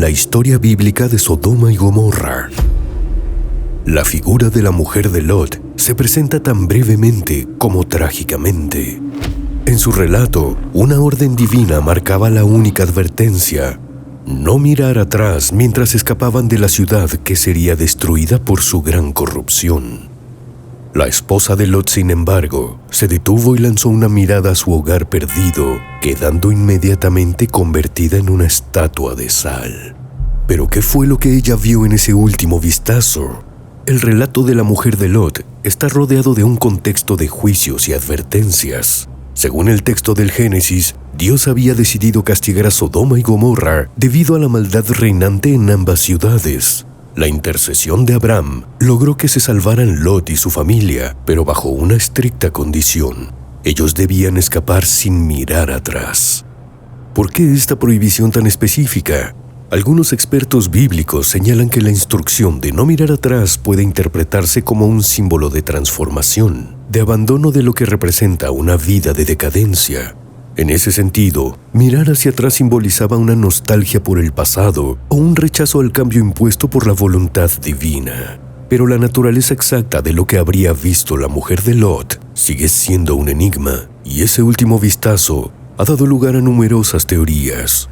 la historia bíblica de Sodoma y Gomorra. La figura de la mujer de Lot se presenta tan brevemente como trágicamente. En su relato, una orden divina marcaba la única advertencia: no mirar atrás mientras escapaban de la ciudad que sería destruida por su gran corrupción. La esposa de Lot, sin embargo, se detuvo y lanzó una mirada a su hogar perdido, quedando inmediatamente convertida en una estatua de sal. ¿Pero qué fue lo que ella vio en ese último vistazo? El relato de la mujer de Lot está rodeado de un contexto de juicios y advertencias. Según el texto del Génesis, Dios había decidido castigar a Sodoma y Gomorra debido a la maldad reinante en ambas ciudades. La intercesión de Abraham logró que se salvaran Lot y su familia, pero bajo una estricta condición: ellos debían escapar sin mirar atrás. ¿Por qué esta prohibición tan específica? Algunos expertos bíblicos señalan que la instrucción de no mirar atrás puede interpretarse como un símbolo de transformación, de abandono de lo que representa una vida de decadencia. En ese sentido, mirar hacia atrás simbolizaba una nostalgia por el pasado o un rechazo al cambio impuesto por la voluntad divina. Pero la naturaleza exacta de lo que habría visto la mujer de Lot sigue siendo un enigma, y ese último vistazo ha dado lugar a numerosas teorías.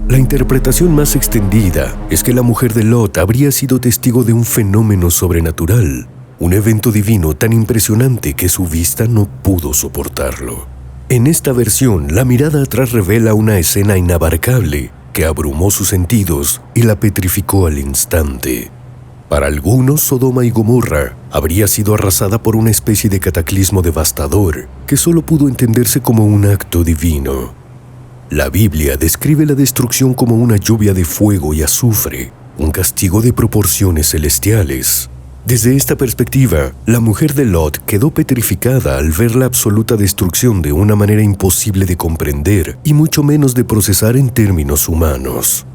La interpretación más extendida es que la mujer de Lot habría sido testigo de un fenómeno sobrenatural, un evento divino tan impresionante que su vista no pudo soportarlo. En esta versión, la mirada atrás revela una escena inabarcable que abrumó sus sentidos y la petrificó al instante. Para algunos, Sodoma y Gomorra habría sido arrasada por una especie de cataclismo devastador que solo pudo entenderse como un acto divino. La Biblia describe la destrucción como una lluvia de fuego y azufre, un castigo de proporciones celestiales. Desde esta perspectiva, la mujer de Lot quedó petrificada al ver la absoluta destrucción de una manera imposible de comprender y mucho menos de procesar en términos humanos.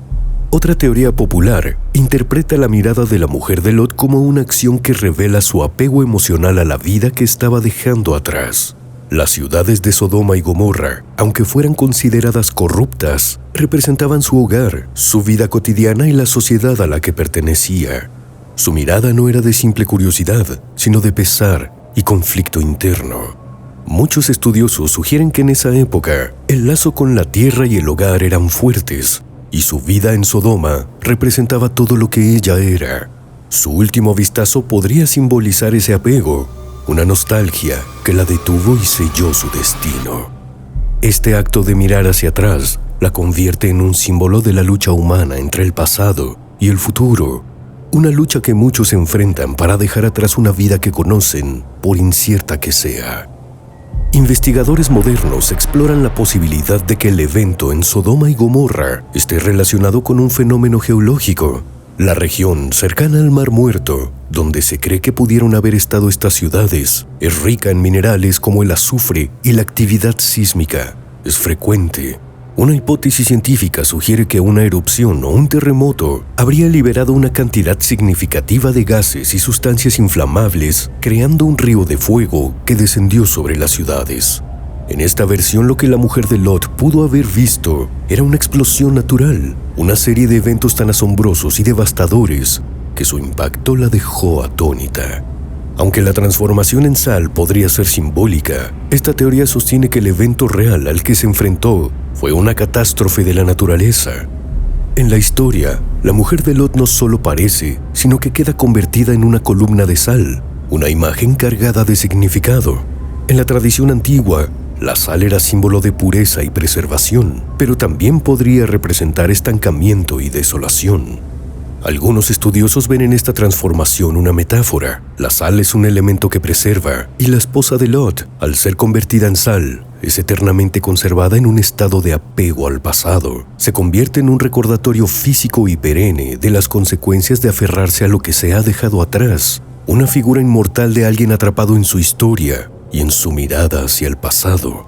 Otra teoría popular interpreta la mirada de la mujer de Lot como una acción que revela su apego emocional a la vida que estaba dejando atrás. Las ciudades de Sodoma y Gomorra, aunque fueran consideradas corruptas, representaban su hogar, su vida cotidiana y la sociedad a la que pertenecía. Su mirada no era de simple curiosidad, sino de pesar y conflicto interno. Muchos estudiosos sugieren que en esa época, el lazo con la tierra y el hogar eran fuertes, y su vida en Sodoma representaba todo lo que ella era. Su último vistazo podría simbolizar ese apego, una nostalgia que la detuvo y selló su destino. Este acto de mirar hacia atrás la convierte en un símbolo de la lucha humana entre el pasado y el futuro, una lucha que muchos enfrentan para dejar atrás una vida que conocen, por incierta que sea. Investigadores modernos exploran la posibilidad de que el evento en Sodoma y Gomorra esté relacionado con un fenómeno geológico. La región cercana al Mar Muerto, donde se cree que pudieron haber estado estas ciudades, es rica en minerales como el azufre y la actividad sísmica es frecuente. Una hipótesis científica sugiere que una erupción o un terremoto habría liberado una cantidad significativa de gases y sustancias inflamables, creando un río de fuego que descendió sobre las ciudades. En esta versión, lo que la mujer de Lot pudo haber visto era una explosión natural, una serie de eventos tan asombrosos y devastadores que su impacto la dejó atónita. Aunque la transformación en sal podría ser simbólica, esta teoría sostiene que el evento real al que se enfrentó fue una catástrofe de la naturaleza. En la historia, la mujer de Lot no solo parece, sino que queda convertida en una columna de sal, una imagen cargada de significado. En la tradición antigua, la sal era símbolo de pureza y preservación, pero también podría representar estancamiento y desolación. Algunos estudiosos ven en esta transformación una metáfora. La sal es un elemento que preserva, y la esposa de Lot, al ser convertida en sal, es eternamente conservada en un estado de apego al pasado. Se convierte en un recordatorio físico y perenne de las consecuencias de aferrarse a lo que se ha dejado atrás, una figura inmortal de alguien atrapado en su historia y en su mirada hacia el pasado.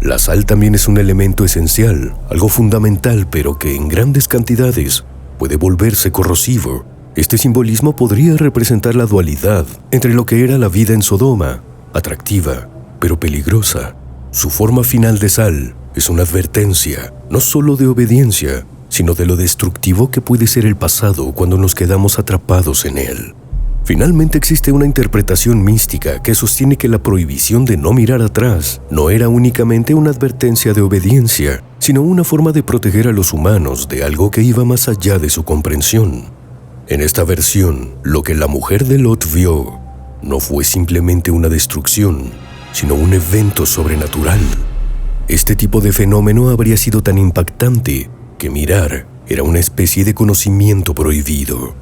La sal también es un elemento esencial, algo fundamental, pero que en grandes cantidades puede volverse corrosivo. Este simbolismo podría representar la dualidad entre lo que era la vida en Sodoma, atractiva, pero peligrosa. Su forma final de sal es una advertencia, no solo de obediencia, sino de lo destructivo que puede ser el pasado cuando nos quedamos atrapados en él. Finalmente existe una interpretación mística que sostiene que la prohibición de no mirar atrás no era únicamente una advertencia de obediencia, sino una forma de proteger a los humanos de algo que iba más allá de su comprensión. En esta versión, lo que la mujer de Lot vio no fue simplemente una destrucción, sino un evento sobrenatural. Este tipo de fenómeno habría sido tan impactante que mirar era una especie de conocimiento prohibido.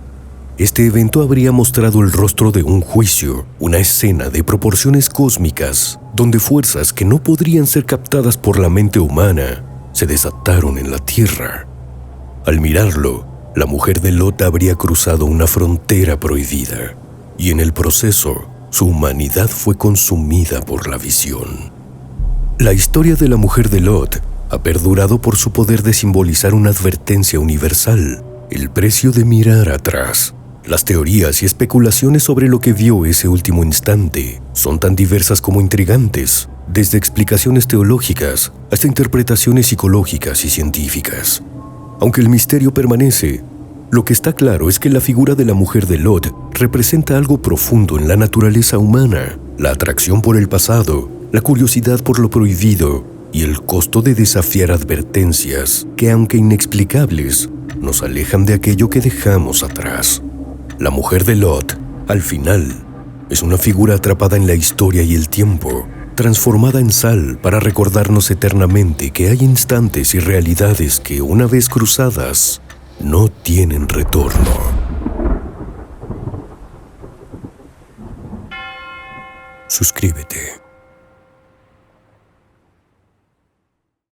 Este evento habría mostrado el rostro de un juicio, una escena de proporciones cósmicas, donde fuerzas que no podrían ser captadas por la mente humana se desataron en la tierra. Al mirarlo, la mujer de Lot habría cruzado una frontera prohibida, y en el proceso, su humanidad fue consumida por la visión. La historia de la mujer de Lot ha perdurado por su poder de simbolizar una advertencia universal, el precio de mirar atrás. Las teorías y especulaciones sobre lo que vio ese último instante son tan diversas como intrigantes, desde explicaciones teológicas hasta interpretaciones psicológicas y científicas. Aunque el misterio permanece, lo que está claro es que la figura de la mujer de Lot representa algo profundo en la naturaleza humana, la atracción por el pasado, la curiosidad por lo prohibido y el costo de desafiar advertencias que, aunque inexplicables, nos alejan de aquello que dejamos atrás. La mujer de Lot, al final, es una figura atrapada en la historia y el tiempo, transformada en sal para recordarnos eternamente que hay instantes y realidades que, una vez cruzadas, no tienen retorno. Suscríbete.